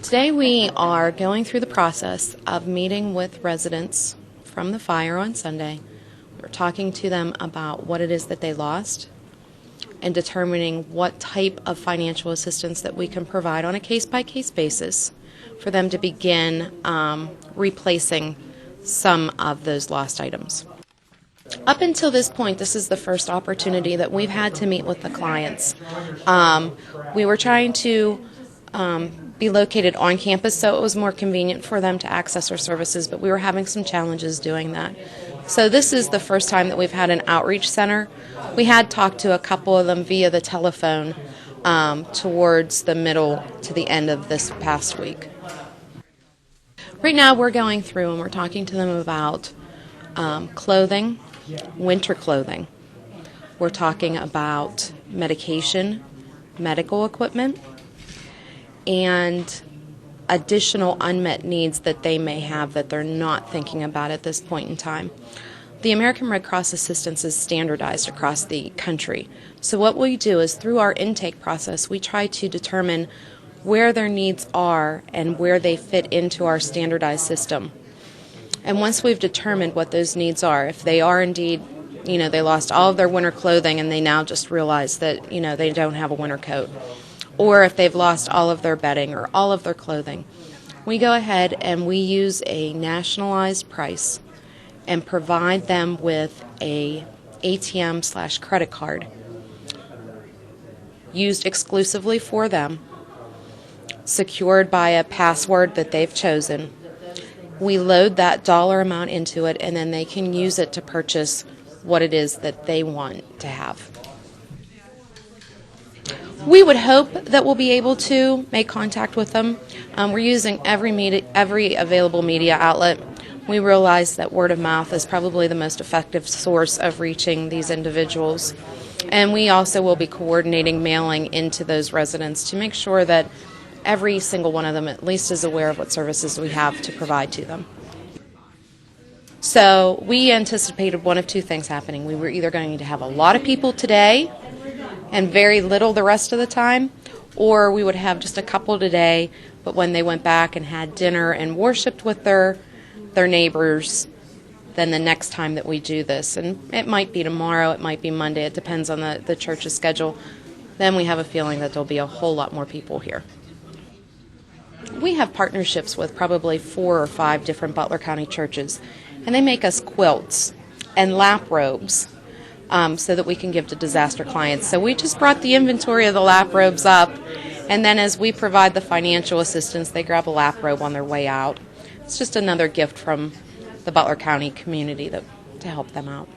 Today we are going through the process of meeting with residents from the fire on Sunday. We're talking to them about what it is that they lost and determining what type of financial assistance that we can provide on a case-by-case basis for them to begin replacing some of those lost items. Up until this point, this is the first opportunity that we've had to meet with the clients. We were trying to be located on campus, so it was more convenient for them to access our services, but we were having some challenges doing that. So this is the first time that we've had an outreach center. We had talked to a couple of them via the telephone towards the middle to the end of this past week. Right now we're going through and we're talking to them about clothing, winter clothing. We're talking about medication, medical equipment, and additional unmet needs that they may have that they're not thinking about at this point in time. The American Red Cross assistance is standardized across the country. So what we do is through our intake process, we try to determine where their needs are and where they fit into our standardized system. And once we've determined what those needs are, if they are indeed, they lost all of their winter clothing and they now just realize that, they don't have a winter coat, or if they've lost all of their bedding or all of their clothing, we go ahead and we use a nationalized price and provide them with a ATM/credit card used exclusively for them, secured by a password that they've chosen. We load that dollar amount into it, and then they can use it to purchase what it is that they want to have. We would hope that we'll be able to make contact with them. We're using every available media outlet. We realize that word of mouth is probably the most effective source of reaching these individuals. And we also will be coordinating mailing into those residents to make sure that every single one of them at least is aware of what services we have to provide to them. So we anticipated one of two things happening. We were either going to have a lot of people today and very little the rest of the time, or we would have just a couple today, but when they went back and had dinner and worshiped with their neighbors, then the next time that we do this, and it might be tomorrow, it might be Monday, it depends on the church's schedule, then we have a feeling that there'll be a whole lot more people here. We have partnerships with probably 4 or 5 different Butler County churches, and they make us quilts and lap robes so that we can give to disaster clients. So we just brought the inventory of the lap robes up, and then as we provide the financial assistance, they grab a lap robe on their way out. It's just another gift from the Butler County community to help them out.